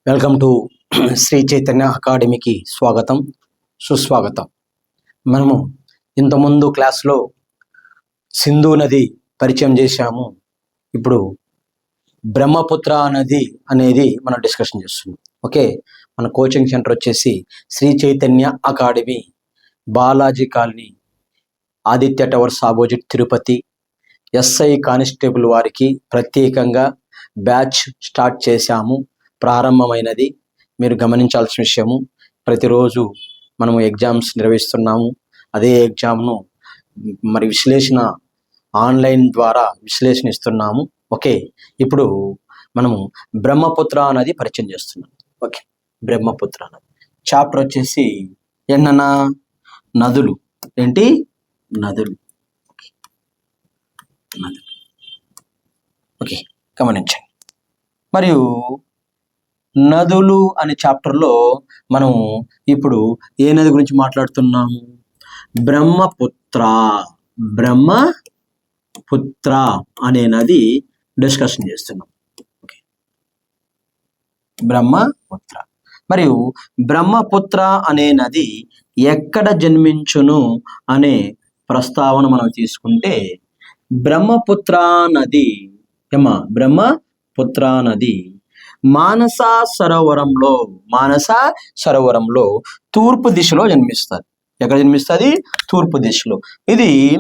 Welcome to Shri Chaitanya అకాడమీకి స్వాగతం సుస్వాగతం. మనము ఇంతకుముందు క్లాస్లో సింధు నది పరిచయం చేశాము. ఇప్పుడు బ్రహ్మపుత్ర నది అనేది మనం డిస్కషన్ చేస్తున్నాం. ఓకే, మన కోచింగ్ సెంటర్ వచ్చేసి Sri Chaitanya Academy, Balaji Colony, Aditya Towers opposite, Tirupati. SI constable వారికి ప్రత్యేకంగా బ్యాచ్ స్టార్ట్ చేశాము, ప్రారంభమైనది. మీరు గమనించాల్సిన విషయము, ప్రతిరోజు మనము ఎగ్జామ్స్ నిర్వహిస్తున్నాము. అదే ఎగ్జామ్ను మరి విశ్లేషణ ఆన్లైన్ ద్వారా విశ్లేషణ ఇస్తున్నాము. ఓకే, ఇప్పుడు మనము బ్రహ్మపుత్ర నది పరిచయం చేస్తున్నాం. ఓకే, బ్రహ్మపుత్ర నది చాప్టర్ వచ్చేసి ఏంటన్నా, నదులు. ఏంటి? నదులు. నదులు. ఓకే, గమనించండి. మరియు నదులు అనే చాప్టర్లో మనం ఇప్పుడు ఏ నది గురించి మాట్లాడుతున్నాము? బ్రహ్మపుత్ర. బ్రహ్మపుత్ర అనే నది డిస్కషన్ చేస్తున్నాం. ఓకే, బ్రహ్మపుత్ర. మరియు బ్రహ్మపుత్ర అనే నది ఎక్కడ జన్మించును అనే ప్రస్తావన మనం తీసుకుంటే, బ్రహ్మపుత్ర నది బ్రహ్మపుత్ర నది మానస సరోవరంలో తూర్పు దిశలో జన్మిస్తుంది. ఎక్కడ జన్మిస్తుంది? తూర్పు దిశలో. ఇది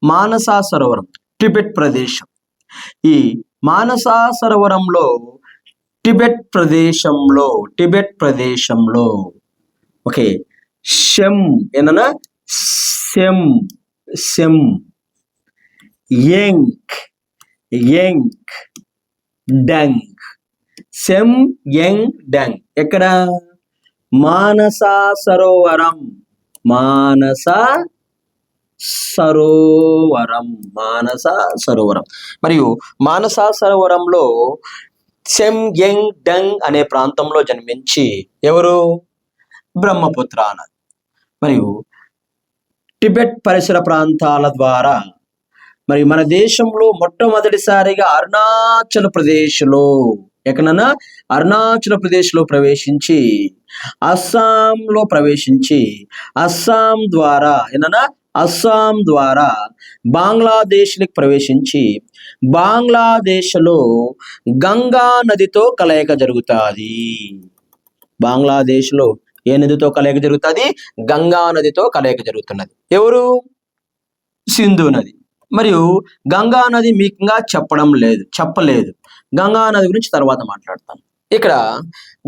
మానస సరోవరం, టిబెట్ ప్రదేశం. ఈ మానస సరోవరంలో టిబెట్ ప్రదేశంలో ఓకే, డంగ్. ఎక్కడ? మానస సరోవరం. మరియు మానస సరోవరంలో డంగ్ అనే ప్రాంతంలో జన్మించి ఎవరు? బ్రహ్మపుత్ర నది. మరియు టిబెట్ పరిసర ప్రాంతాల ద్వారా మరి మన దేశంలో మొట్టమొదటిసారిగా అరుణాచల్ ప్రదేశ్లో, ఎక్కడన్నా అరుణాచల్ ప్రదేశ్లో ప్రవేశించి అస్సాం ద్వారా బంగ్లాదేశ్కి ప్రవేశించి బంగ్లాదేశ్లో గంగా నదితో కలయిక జరుగుతుంది. బంగ్లాదేశ్లో ఏ నదితో కలయిక జరుగుతుంది? గంగా నదితో కలయిక జరుగుతున్నది. ఎవరు? సింధు నది. మరియు గంగా నది మీకుగా చెప్పలేదు. గంగా నది గురించి తర్వాత మాట్లాడతాను. ఇక్కడ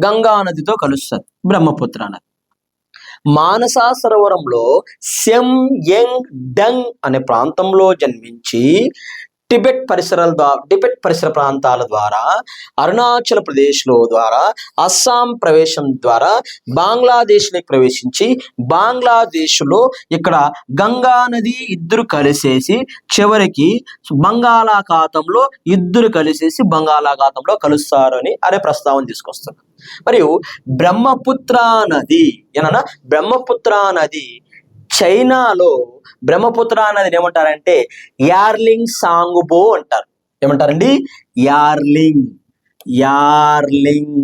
గంగా నదితో కలుస్తుంది బ్రహ్మపుత్ర నది. మానస సరోవరంలో డంగ్ అనే ప్రాంతంలో జన్మించి టిబెట్ పరిసర ప్రాంతాల ద్వారా అరుణాచల్ ప్రదేశ్లో ద్వారా అస్సాం ప్రవేశం ద్వారా బంగ్లాదేశ్లోకి ప్రవేశించి బంగ్లాదేశ్లో ఇక్కడ గంగా నది ఇద్దరు కలిసేసి చివరికి బంగాళాఖాతంలో కలుస్తారు అనే ప్రస్తావన తీసుకొస్తారు. మరియు బ్రహ్మపుత్ర నది చైనాలో బ్రహ్మపుత్ర నదిని ఏమంటారంటే యార్లింగ్ సాంగుబో అంటారు. ఏమంటారండి? యార్లింగ్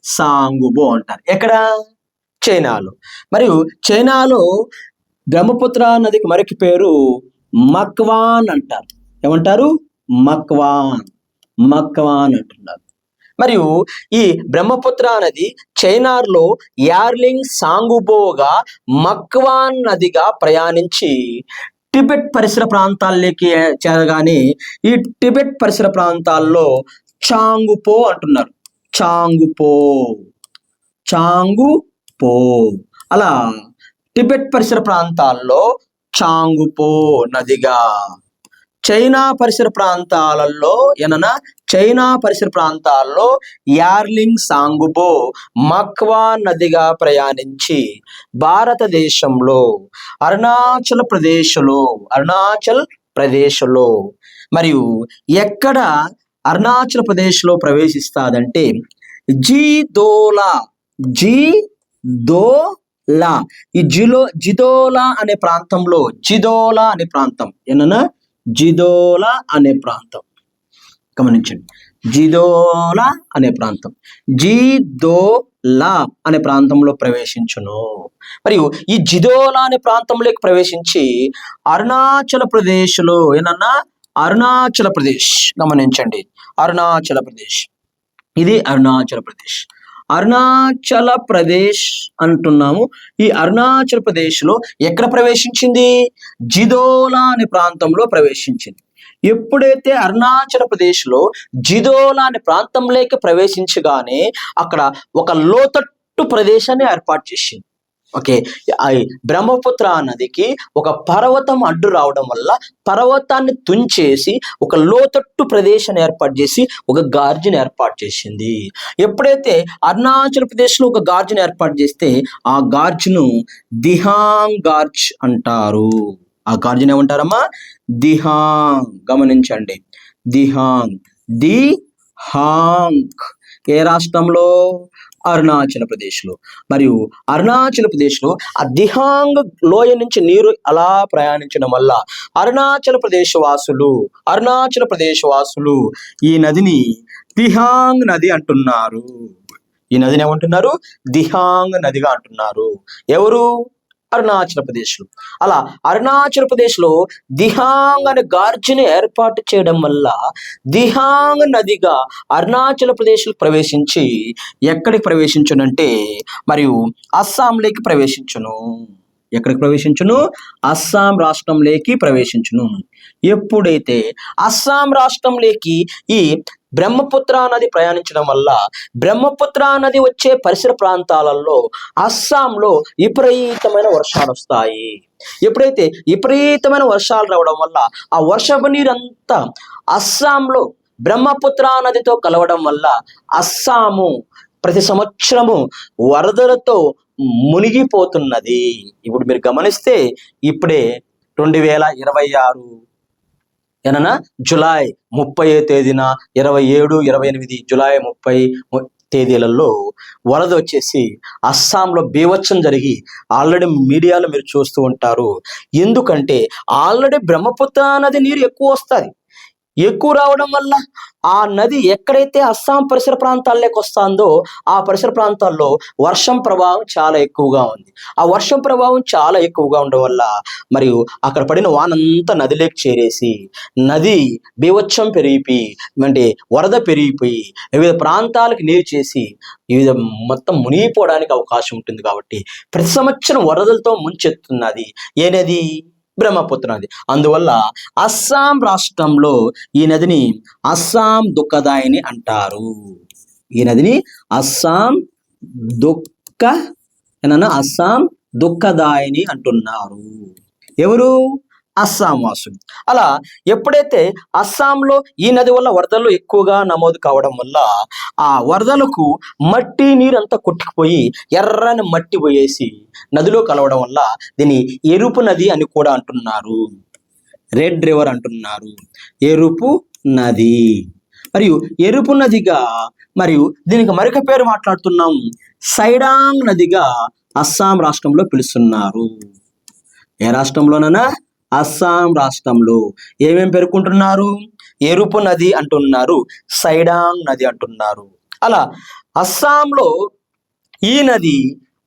సాంగుబో అంటారు. ఎక్కడ? చైనాలో. మరియు చైనాలో బ్రహ్మపుత్ర నదికి మరొక పేరు మక్వాన్ అంటారు. ఏమంటారు? మక్వాన్ అంటున్నారు. మరియు ఈ బ్రహ్మపుత్ర నది చైనాలో యార్లింగ్ సాంగుబోగా మక్వాన్ నదిగా ప్రయాణించి టిబెట్ పరిసర ప్రాంతాల్లోకి చేరగానే ఈ టిబెట్ పరిసర ప్రాంతాల్లో చాంగుపో అంటున్నారు. చాంగుపో అలా టిబెట్ పరిసర ప్రాంతాల్లో చాంగుపో నదిగా, చైనా పరిసర ప్రాంతాల్లో యార్లింగ్ సాంగుబో మక్వాన్ నదిగా ప్రయాణించి భారతదేశంలో అరుణాచల్ ప్రదేశ్లో మరియు ఎక్కడ అరుణాచల్ ప్రదేశ్లో ప్రవేశిస్తాదంటే జిదోలా ఈ జిదోలా అనే ప్రాంతం ఏమన్నా జిదోలా అనే ప్రాంతం. గమనించండి, జిదోలా అనే ప్రాంతం, జిదోలా అనే ప్రాంతంలో ప్రవేశించును. మరియు ఈ జిదోలా అనే ప్రాంతంలోకి ప్రవేశించి అరుణాచల ప్రదేశ్లో ఏనన్నా అరుణాచల ప్రదేశ్, గమనించండి, అరుణాచల ప్రదేశ్, ఇది అరుణాచల ప్రదేశ్. అరుణాచల ప్రదేశ్ అంటున్నాము. ఈ అరుణాచల ప్రదేశ్లో ఎక్కడ ప్రవేశించింది? జిదోలా అనే ప్రాంతంలో ప్రవేశించింది. ఎప్పుడైతే అరుణాచల ప్రదేశ్లో జిదోలా అనే ప్రాంతంలోకి ప్రవేశించగానే అక్కడ ఒక లోతట్టు ప్రదేశాన్ని ఏర్పాటు చేసింది. ఓకే, బ్రహ్మపుత్ర నదికి ఒక పర్వతం అడ్డు రావడం వల్ల పర్వతాన్ని తుంచేసి ఒక లోతట్టు ప్రదేశాన్ని ఏర్పాటు చేసి ఒక గార్జును ఏర్పాటు చేసింది. ఎప్పుడైతే అరుణాచల్ ప్రదేశ్లో ఒక గార్జును ఏర్పాటు చేస్తే ఆ గార్జును దిహాంగ్ గార్జ్ అంటారు. ఆ గార్జును ఏమంటారమ్మా? దిహాంగ్. గమనించండి, దిహాంగ్, దిహాంగ్. ఏ రాష్ట్రంలో? అరుణాచల్ ప్రదేశ్లో. మరియు అరుణాచల్ ప్రదేశ్లో ఆ దిహాంగ్ లోయ నుంచి నీరు అలా ప్రయాణించడం వల్ల అరుణాచల్ ప్రదేశ్ వాసులు ఈ నదిని దిహాంగ్ నది అంటున్నారు. ఈ నదిని ఏమంటున్నారు? దిహాంగ్ నదిగా అంటున్నారు. ఎవరు? అరుణాచల్ ప్రదేశ్లో. అలా అరుణాచల్ ప్రదేశ్లో దిహాంగ్ అనే గార్జుని ఏర్పాటు చేయడం వల్ల దిహాంగ్ నదిగా అరుణాచల్ ప్రదేశ్లో ప్రవేశించి ఎక్కడికి ప్రవేశించునంటే మరియు అస్సాంలోకి ప్రవేశించును. ఎక్కడికి ప్రవేశించును? అస్సాం రాష్ట్రంలోకి ప్రవేశించును. ఎప్పుడైతే అస్సాం రాష్ట్రంలోకి ఈ బ్రహ్మపుత్ర నది ప్రయాణించడం వల్ల బ్రహ్మపుత్ర నది వచ్చే పరిసర ప్రాంతాలలో అస్సాంలో విపరీతమైన వర్షాలు వస్తాయి. ఎప్పుడైతే విపరీతమైన వర్షాలు రావడం వల్ల ఆ వర్షపు నీరంతా అస్సాంలో బ్రహ్మపుత్ర నదితో కలవడం వల్ల అస్సాము ప్రతి సంవత్సరము వరదలతో మునిగిపోతున్నది. ఇప్పుడు మీరు గమనిస్తే ఇప్పుడే 2026 జూలై 30 తేదీన 27, 28 జూలై 30 తేదీలలో వరద వచ్చేసి అస్సాంలో బీభత్సం జరిగి ఆల్రెడీ మీడియాలో మీరు చూస్తూ ఉంటారు. ఎందుకంటే ఆల్రెడీ బ్రహ్మపుత్ర నది నీరు ఎక్కువ వస్తుంది. ఎక్కువ రావడం వల్ల ఆ నది ఎక్కడైతే అస్సాం పరిసర ప్రాంతాల్లోకి వస్తుందో ఆ పరిసర ప్రాంతాల్లో వర్షం ప్రభావం చాలా ఎక్కువగా ఉంది. ఆ వర్షం ప్రభావం చాలా ఎక్కువగా ఉండడం వల్ల మరియు అక్కడ పడిన వానంతా నదిలోకి చేరేసి నది బీభత్సం పెరిగిపోయి అంటే వరద పెరిగిపోయి వివిధ ప్రాంతాలకు నీరు చేసి వివిధ మొత్తం మునిగిపోవడానికి అవకాశం ఉంటుంది. కాబట్టి ప్రతి సంవత్సరం వరదలతో ముంచెత్తున్నది ఏ నది? బ్రహ్మపుత్ర నది. అందువల్ల అస్సాం రాష్ట్రంలో ఈ నదిని అస్సాం దుఃఖదాయిని అంటారు. ఈ నదిని అస్సాం దుఃఖదాయిని అంటున్నారు. ఎవరు? అస్సాం వాసులు. అలా ఎప్పుడైతే అస్సాంలో ఈ నది వల్ల వరదలు ఎక్కువగా నమోదు కావడం వల్ల ఆ వరదలకు మట్టి నీరంతా కొట్టుకుపోయి ఎర్రని మట్టి పోయేసి నదిలో కలవడం వల్ల దీన్ని ఎరుపు నది అని కూడా అంటున్నారు. రెడ్ రివర్ అంటున్నారు. ఎరుపు నది. మరియు ఎరుపు నదిగా మరియు దీనికి మరొక పేరు మాట్లాడుతున్నాం, సైడాంగ్ నదిగా అస్సాం రాష్ట్రంలో పిలుస్తున్నారు. ఏ రాష్ట్రంలోనైనా? అస్సాం రాష్ట్రంలో. ఏమేమి పేర్కొంటున్నారు? ఎరుపు నది అంటున్నారు, సైడాంగ్ నది అంటున్నారు. అలా అస్సాంలో ఈ నది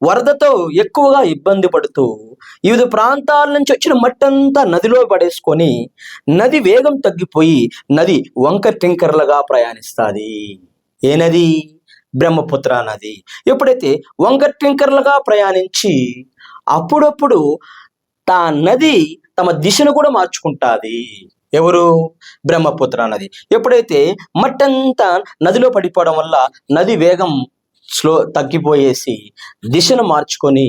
వరదతో ఎక్కువగా ఇబ్బంది పడుతూ వివిధ ప్రాంతాల నుంచి వచ్చిన మట్టంతా నదిలో పడేసుకొని నది వేగం తగ్గిపోయి నది వంకర టింకర్లుగా ప్రయాణిస్తుంది. ఏ నది? బ్రహ్మపుత్ర నది. ఎప్పుడైతే వంకర టింకర్లుగా ప్రయాణించి అప్పుడప్పుడు తా నది తమ దిశను కూడా మార్చుకుంటుంది. ఎవరు? బ్రహ్మపుత్ర నది. ఎప్పుడైతే మట్టంతా నదిలో పడిపోవడం వల్ల నది వేగం తగ్గిపోయేసి దిశను మార్చుకొని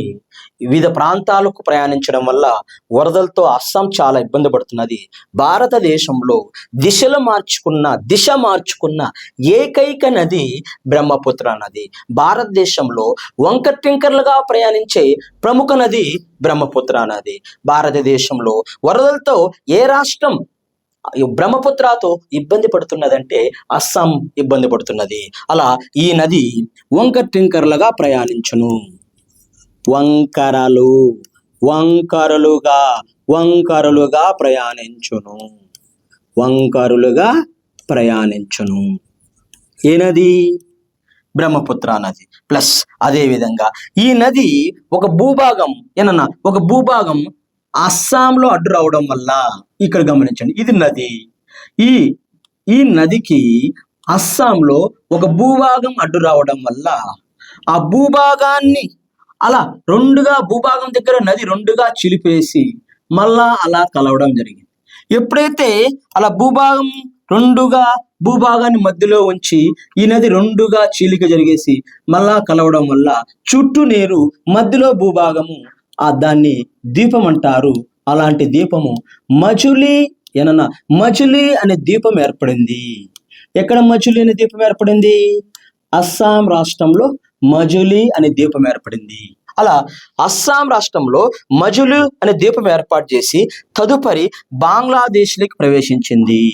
వివిధ ప్రాంతాలకు ప్రయాణించడం వల్ల వరదలతో అస్సాం చాలా ఇబ్బంది పడుతున్నది. భారతదేశంలో దిశ మార్చుకున్న ఏకైక నది బ్రహ్మపుత్ర నది. భారతదేశంలో వంకర టింకర్లుగా ప్రయాణించే ప్రముఖ నది బ్రహ్మపుత్ర నది. భారతదేశంలో వరదలతో ఏ రాష్ట్రం బ్రహ్మపుత్రతో ఇబ్బంది పడుతున్నదంటే అస్సాం ఇబ్బంది పడుతున్నది. అలా ఈ నది వంకర టింకర్లుగా ప్రయాణించును. వంకరలుగా ప్రయాణించును. వంకరులుగా ప్రయాణించును. ఏ నది? బ్రహ్మపుత్ర నది. ప్లస్ అదే విధంగా ఈ నది ఒక భూభాగం ఒక భూభాగం అస్సాంలో అడ్డు రావడం వల్ల, ఇక్కడ గమనించండి, ఇది నది. ఈ ఈ నదికి అస్సాంలో ఒక భూభాగం అడ్డు రావడం వల్ల ఆ భూభాగాన్ని అలా భూభాగం దగ్గర నది రెండుగా చిలిపేసి మళ్ళా అలా కలవడం జరిగింది. ఎప్పుడైతే అలా భూభాగాన్ని మధ్యలో ఉంచి ఈ నది రెండుగా చీలిక జరిగేసి మళ్ళా కలవడం వల్ల చుట్టూ నీరు, మధ్యలో భూభాగము, దాన్ని దీపం అంటారు. అలాంటి దీపము మజులి అనే దీపం ఏర్పడింది. ఎక్కడ మజులి అనే దీపం ఏర్పడింది? అస్సాం రాష్ట్రంలో మజులి అనే దీపం ఏర్పడింది. అలా అస్సాం రాష్ట్రంలో మజులి అనే దీపం ఏర్పాటు చేసి తదుపరి బంగ్లాదేశ్లోకి ప్రవేశించింది.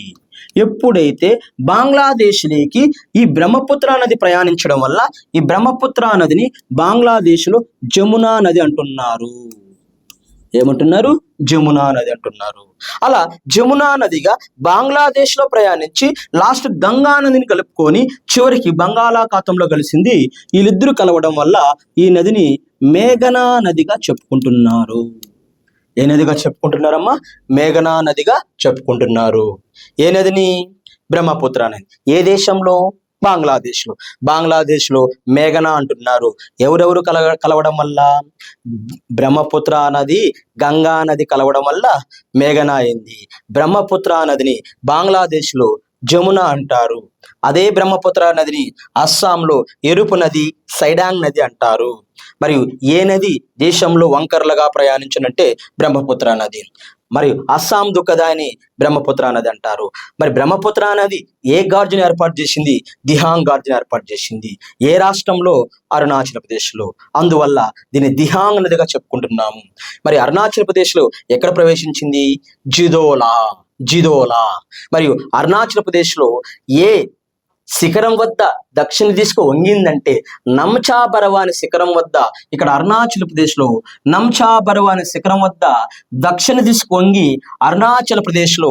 ఎప్పుడైతే బంగ్లాదేశ్లోకి ఈ బ్రహ్మపుత్ర నది ప్రయాణించడం వల్ల ఈ బ్రహ్మపుత్ర నదిని బంగ్లాదేశ్లో జమునా నది అంటున్నారు. ఏమంటున్నారు? జమునా నది అంటున్నారు. అలా జమునా నదిగా బంగ్లాదేశ్లో ప్రయాణించి లాస్ట్ గంగా నదిని కలుపుకొని చివరికి బంగాళాఖాతంలో కలిసింది. వీళ్ళిద్దరూ కలవడం వల్ల ఈ నదిని మేఘనా నదిగా చెప్పుకుంటున్నారు. ఏ నదిగా చెప్పుకుంటున్నారమ్మా? మేఘనా నదిగా చెప్పుకుంటున్నారు. ఏ నదిని? బ్రహ్మపుత్ర నది. ఏ దేశంలో? బంగ్లాదేశ్లో మేఘనా అంటున్నారు. ఎవరెవరు కలవడం వల్ల? బ్రహ్మపుత్ర నది గంగా నది కలవడం వల్ల మేఘనా అయింది. బ్రహ్మపుత్ర నదిని బంగ్లాదేశ్లో జమున అంటారు. అదే బ్రహ్మపుత్ర నదిని అస్సాంలో ఎరుపు నది, సైడాంగ్ నది అంటారు. మరియు ఏ నది దేశంలో వంకరలుగా ప్రయాణించినంటే బ్రహ్మపుత్ర నది. మరియు అస్సాం దుఃఖదాని బ్రహ్మపుత్ర నది అంటారు. మరి బ్రహ్మపుత్ర నది ఏ గార్జును ఏర్పాటు చేసింది? దిహాంగ్ గార్జును ఏర్పాటు చేసింది. ఏ రాష్ట్రంలో? అరుణాచల్ ప్రదేశ్లో. అందువల్ల దీన్ని దిహాంగ్ నదిగా చెప్పుకుంటున్నాము. మరి అరుణాచల్ ప్రదేశ్లో ఎక్కడ ప్రవేశించింది? జిదోలా. మరియు అరుణాచల్ ప్రదేశ్లో ఏ శిఖరం వద్ద దక్షిణ దిశకు వంగిందంటే నమ్చా బరవా అనే శిఖరం వద్ద, ఇక్కడ అరుణాచల్ ప్రదేశ్లో నమ్చా బరవా అనే శిఖరం వద్ద దక్షిణ దిశకు వంగి అరుణాచల్ ప్రదేశ్లో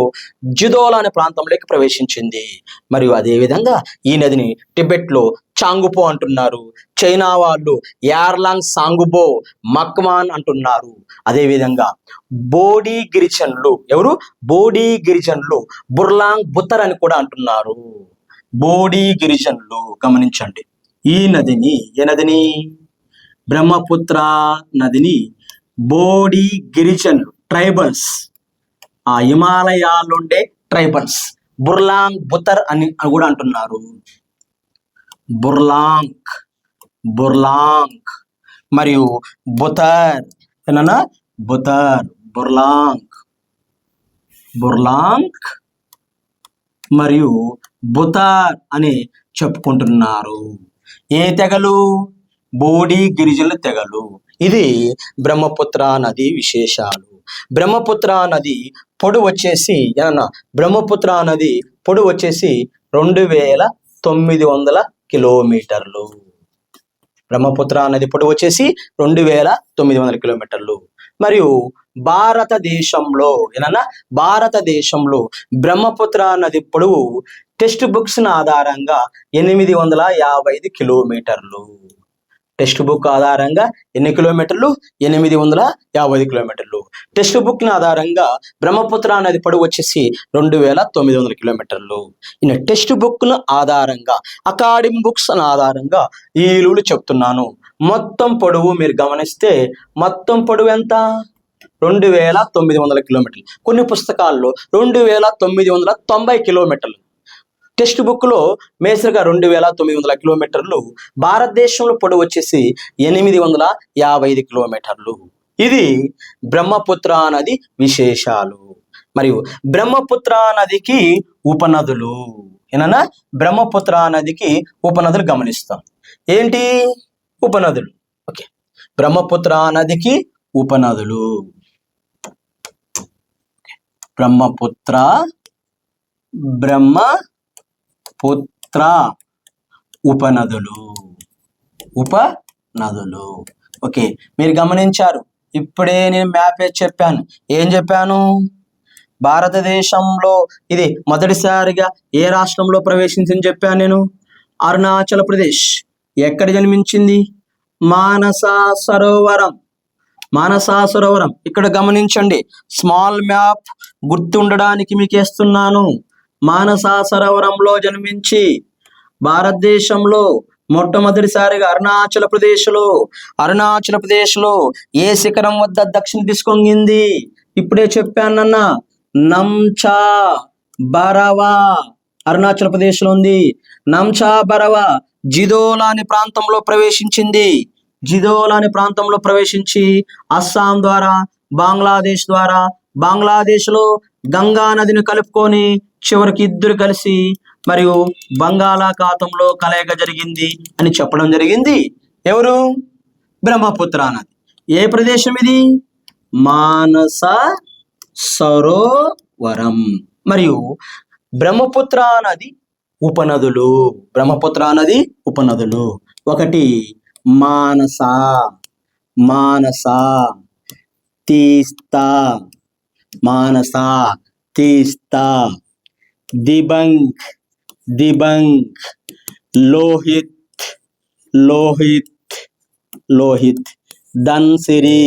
జిదోలా అనే ప్రాంతంలోకి ప్రవేశించింది. మరియు అదేవిధంగా ఈ నదిని టిబెట్లో చాంగుపో అంటున్నారు. చైనా వాళ్ళు యార్లాంగ్ సాంగుబో మక్మాన్ అంటున్నారు. అదేవిధంగా బోడీ గిరిజనులు, ఎవరు? బోడీ గిరిజనులు బుర్లాంగ్ బుత్తర్ అని కూడా అంటున్నారు. బోడీ గిరిజనులు. గమనించండి, ఈ నదిని, ఏ నదిని? బ్రహ్మపుత్ర నదిని బోడీ గిరిజనులు, ట్రైబల్స్, ఆ హిమాలయాల్లో ఉండే ట్రైబల్స్ బుర్లాంగ్ బుత్తర్ అని కూడా అంటున్నారు. బుర్లాంగ్ మరియు బుతర్, బుర్లాంగ్ మరియు బుతార్ అని చెప్పుకుంటున్నారు. ఏ తెగలు? బోడీ గిరిజనుల తెగలు. ఇది బ్రహ్మపుత్ర నది విశేషాలు. బ్రహ్మపుత్ర నది పొడవు వచ్చేసి 2900 కిలోమీటర్లు. బ్రహ్మపుత్ర నది పొడవు వచ్చేసి 2900 కిలోమీటర్లు. మరియు భారతదేశంలో బ్రహ్మపుత్ర నది పొడవు టెక్స్ట్ బుక్స్ ఆధారంగా 855 కిలోమీటర్లు. టెక్స్ట్ బుక్ ఆధారంగా ఎన్ని కిలోమీటర్లు? 850 కిలోమీటర్లు. టెక్స్ట్ బుక్ ఆధారంగా బ్రహ్మపుత్ర నది పొడవు వచ్చేసి 2900 కిలోమీటర్లు. ఈ టెక్స్ట్ బుక్ ఆధారంగా, అకాడమిక్ బుక్స్ ఆధారంగా ఈ విలువలు చెప్తున్నాను. మొత్తం పొడవు మీరు గమనిస్తే మొత్తం పొడవు ఎంత? 2900 కిలోమీటర్లు. కొన్ని పుస్తకాల్లో 2990 కిలోమీటర్లు. టెక్స్ట్ బుక్ లో మేసరిగా 2900 కిలోమీటర్లు. భారతదేశంలో పొడవు వచ్చేసి 855 కిలోమీటర్లు. ఇది బ్రహ్మపుత్ర నది విశేషాలు. మరియు బ్రహ్మపుత్ర నదికి ఉపనదులు. బ్రహ్మపుత్ర నదికి ఉపనదులు గమనిస్తాం. ఏంటి ఉపనదులు? ఓకే, బ్రహ్మపుత్ర నదికి ఉపనదులు. బ్రహ్మపుత్ర ఉపనదులు. ఓకే, మీరు గమనించారు. ఇప్పుడే నేను మ్యాప్ వేసి చెప్పాను. ఏం చెప్పాను? భారతదేశంలో ఇది మొదటిసారిగా ఏ రాష్ట్రంలో ప్రవేశించింది చెప్పాను నేను? అరుణాచల్ ప్రదేశ్. ఎక్కడ జన్మించింది? మానసా సరోవరం. మానసా సరోవరం. ఇక్కడ గమనించండి, స్మాల్ మ్యాప్ గుర్తుండడానికి మీకు వేస్తున్నాను. మానసా సరోవరంలో జన్మించి భారతదేశంలో మొట్టమొదటిసారిగా అరుణాచల్ ప్రదేశ్లో ఏ శిఖరం వద్ద దక్షిణ దిశకొంగింది? ఇప్పుడే చెప్పానన్న నంచా బరవా అరుణాచల్ ప్రదేశ్లో ఉంది. నంచా బరవా జిదోలాని ప్రాంతంలో ప్రవేశించి అస్సాం ద్వారా బంగ్లాదేశ్లో గంగా నదిని కలుపుకొని చివరికి ఇద్దరు కలిసి మరియు బంగాళాఖాతంలో కలయిక జరిగింది అని చెప్పడం జరిగింది. ఎవరు? బ్రహ్మపుత్ర నది. ఏ ప్రదేశం ఇది? మానస సరోవరం. మరియు బ్రహ్మపుత్ర నది ఉపనదులు. ఒకటి మానస తీస్తా, దిబంగ్, లోహిత్, ధన్సిరి,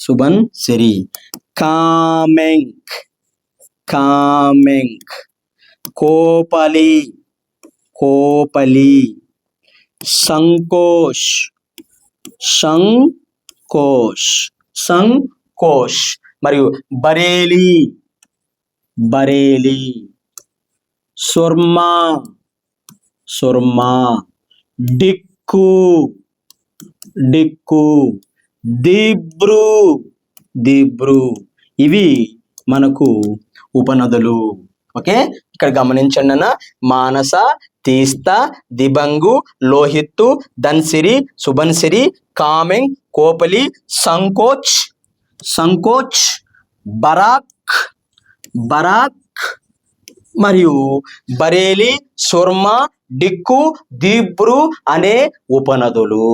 సుబన్సిరి, కామెంగ్, కోపలి, సంకోష్ మరియు బరేలి, సుర్మా, డిక్కు, దిబ్రు. ఇవి మనకు ఉపనదులు. ఓకే, ఇక్కడ గమనించండి అన్న. మానస, తీస్తా, దిబంగు, లోహిత్తు, ధన్సిరి, సుబన్సిరి, కామెంగ్, కోపలి, సంకోచ్, బరాక్ మరియు బరేలి, సుర్మా, డిక్కు, దిబ్రు అనే ఉపనదులు.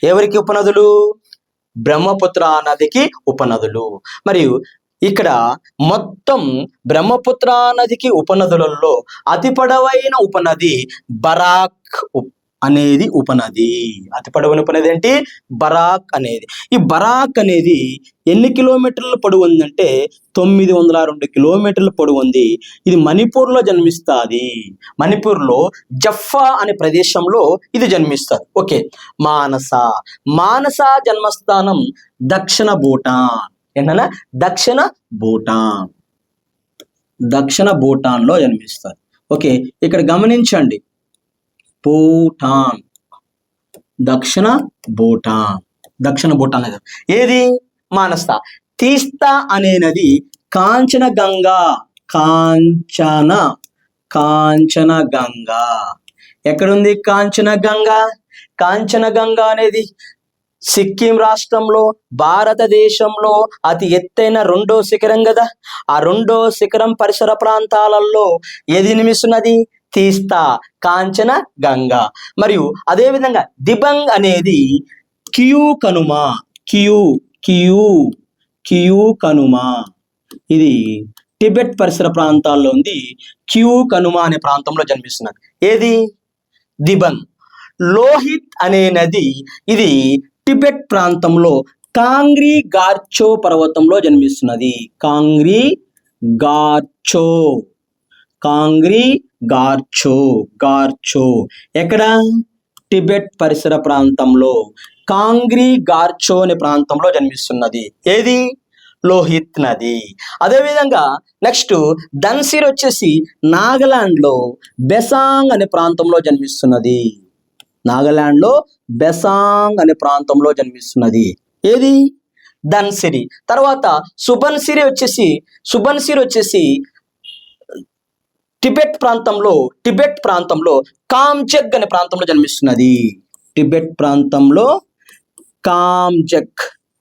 ఎవరికి ఉపనదులు? బ్రహ్మపుత్ర నదికి ఉపనదులు. మరియు ఇక్కడ మొత్తం బ్రహ్మపుత్ర నదికి ఉపనదులలో అతి పొడవైన ఉపనది బరాక్ అనేది ఉపనది. అతి పొడవైన ఉపనది ఏంటి? బరాక్ అనేది. ఈ బరాక్ అనేది ఎన్ని కిలోమీటర్ల పొడవు ఉందంటే 902 కిలోమీటర్ల పొడవు ఉంది. ఇది మణిపూర్లో జన్మిస్తుంది. మణిపూర్లో జఫ్ఫా అనే ప్రదేశంలో ఇది జన్మిస్తుంది. ఓకే, మానస జన్మస్థానం దక్షిణ భూటాన్. ఏంటన్నా? దక్షిణ భూటాన్లో జన్మిస్తారు. ఓకే, ఇక్కడ గమనించండి, భూటాన్, దక్షిణ భూటాన్ ఏది? మానస. తీస్తా అనే నది కాంచనగంగా. ఎక్కడుంది కాంచనగంగా అనేది సిక్కిం రాష్ట్రంలో భారతదేశంలో అతి ఎత్తైన 2వ శిఖరం కదా. ఆ 2వ శిఖరం పరిసర ప్రాంతాలలో ఏది నిమిస్తున్నది? తీస్తా, కాంచనగంగా. మరియు అదేవిధంగా దిబంగ్ అనేది కియూ కనుమ. ఇది టిబెట్ పరిసర ప్రాంతాల్లో ఉంది. కియూ కనుమ అనే ప్రాంతంలో జన్మిస్తున్నది. ఏది? దిబంగ్. లోహిత్ అనే నది ఇది టిబెట్ ప్రాంతంలో కాంగ్రీ గార్చో పర్వతంలో జన్మిస్తున్నది. కాంగ్రీ గార్చో ఎక్కడ? టిబెట్ పరిసర ప్రాంతంలో కాంగ్రీ గార్చో అనే ప్రాంతంలో జన్మిస్తున్నది. ఏది? లోహిత్ నది. అదేవిధంగా నెక్స్ట్ ధన్సిరి వచ్చేసి నాగాలాండ్లో బెసాంగ్ అనే ప్రాంతంలో జన్మిస్తున్నది. ఏది? ధన్సిరి. తర్వాత సుబన్సిరి వచ్చేసి టిబెట్ ప్రాంతంలో కామ్జగ్ అనే ప్రాంతంలో జన్మిస్తున్నది.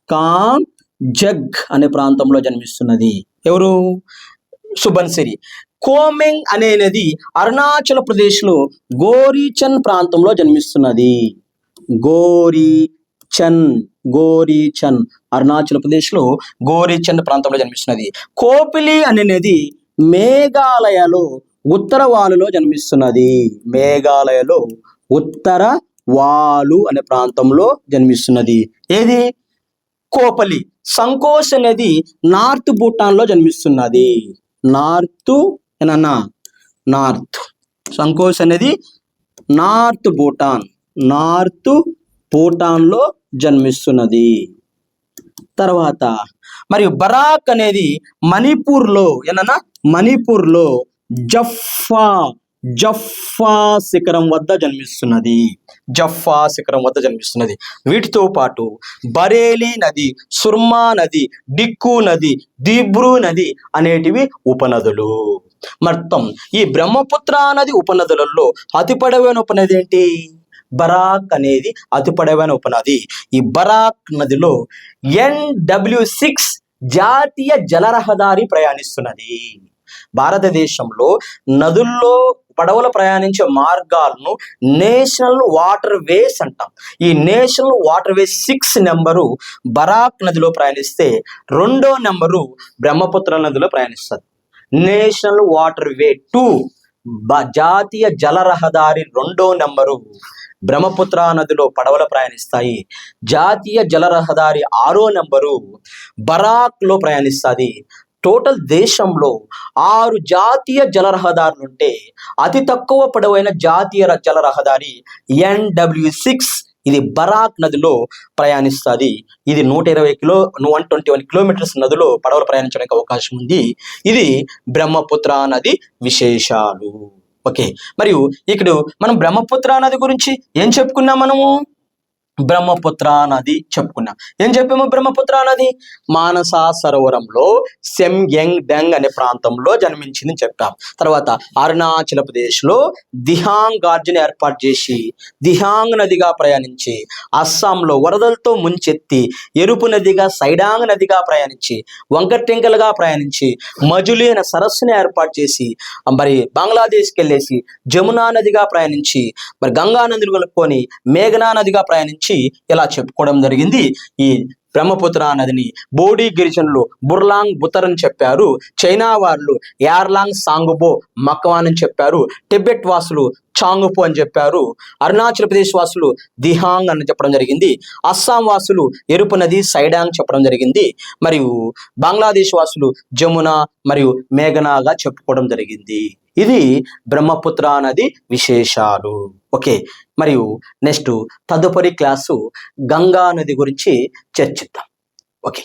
కామ్జగ్ అనే ప్రాంతంలో జన్మిస్తున్నది. ఎవరు? సుబన్సిరి. కోమెంగ్ అనే నది అరుణాచల్ ప్రదేశ్లో గోరీచన్ ప్రాంతంలో జన్మిస్తున్నది. గోరీచన్, గోరీచన్ అరుణాచల్ ప్రదేశ్లో గోరీచన్ ప్రాంతంలో జన్మిస్తున్నది. కోపిలి అనేది మేఘాలయలో ఉత్తర వాలులో జన్మిస్తున్నది. మేఘాలయలో ఉత్తర వాలు అనే ప్రాంతంలో జన్మిస్తున్నది. ఏది? కోపలి. సంకోష్ అనేది నార్త్ భూటాన్లో జన్మిస్తున్నది. నార్త్ ఏనన్నా, నార్త్. సంకోష్ అనేది నార్త్ భూటాన్, నార్త్ భూటాన్లో జన్మిస్తున్నది. తర్వాత మరియు బరాక్ అనేది మణిపూర్లో ఏనన్నా, మణిపూర్లో జఫ్ఫా, జఫ్ఫా శిఖరం వద్ద జన్మిస్తున్నది. జఫ్ఫా శిఖరం వద్ద జన్మిస్తున్నది. వీటితో పాటు బరేలీ నది, సుర్మా నది, డిక్కు నది, దిబ్రూ నది అనేటివి ఉపనదులు. మొత్తం ఈ బ్రహ్మపుత్ర నది ఉపనదులలో అతి పొడవైన ఉపనది ఏంటి? బరాక్ అనేది అతి పొడవైన ఉపనది. ఈ బరాక్ నదిలో NW6 జాతీయ జల రహదారి ప్రయాణిస్తున్నది. భారతదేశంలో నదుల్లో పడవలు ప్రయాణించే మార్గాలను నేషనల్ వాటర్ వేస్ అంటాం. ఈ national water ways 6 number Barak నదిలో ప్రయాణిస్తే 2వ నెంబరు బ్రహ్మపుత్ర నదిలో ప్రయాణిస్తుంది. నేషనల్ వాటర్ వే 2 జాతీయ జల రహదారి 2వ నెంబరు బ్రహ్మపుత్ర నదిలో పడవలు ప్రయాణిస్తాయి. జాతీయ జల రహదారి 6వ నెంబరు బరాక్ లో ప్రయాణిస్తుంది. టోటల్ దేశంలో 6 జాతీయ జల రహదారులు ఉంటే అతి తక్కువ పొడవైన జాతీయ జల రహదారి NW6 ఇది బరాక్ నదిలో ప్రయాణిస్తుంది. ఇది 121 కిలోమీటర్స్ నదిలో పడవలు ప్రయాణించడానికి అవకాశం ఉంది. ఇది బ్రహ్మపుత్ర నది విశేషాలు. ఓకే, మరియు ఇక్కడ మనం బ్రహ్మపుత్ర నది గురించి ఏం చెప్పుకున్నాం? మనము బ్రహ్మపుత్ర నది చెప్పుకున్నాం. ఏం చెప్పాము? బ్రహ్మపుత్ర నది మానస సరోవరంలో సెమ్యంగ్ డెంగ్ అనే ప్రాంతంలో జన్మించింది చెప్పాం. తర్వాత అరుణాచల్ ప్రదేశ్లో దిహాంగ్ గార్జును ఏర్పాటు చేసి దిహాంగ్ నదిగా ప్రయాణించి అస్సాంలో వరదలతో ముంచెత్తి ఎరుపు నదిగా సైడాంగ్ నదిగా ప్రయాణించి వంకటెంకలుగా ప్రయాణించి మజులి అనే సరస్సుని ఏర్పాటు చేసి మరి బంగ్లాదేశ్కి వెళ్ళేసి జమునా నదిగా ప్రయాణించి మరి గంగా నదిని కలుపుకొని మేఘనా నదిగా ప్రయాణించి ఇలా చెప్పుకోవడం జరిగింది. ఈ బ్రహ్మపుత్ర నదిని బోడీ గిరిజనులు బుర్లాంగ్ బుతర్ అని చెప్పారు. చైనా వాళ్ళు యార్లాంగ్ సాంగుబో మక్వాన్ అని చెప్పారు. టిబెట్ వాసులు చాంగుపో అని చెప్పారు. అరుణాచల్ ప్రదేశ్ వాసులు దిహాంగ్ అని చెప్పడం జరిగింది. అస్సాం వాసులు ఎరుపు నది సైడాంగ్ చెప్పడం జరిగింది. మరియు బంగ్లాదేశ్ వాసులు జమున మరియు మేఘనాగా చెప్పుకోవడం జరిగింది. ఇది బ్రహ్మపుత్ర నది విశేషాలు. ఓకే, మరియు నెక్స్ట్ తదుపరి క్లాసు గంగా నది గురించి చర్చిద్దాం. ఓకే.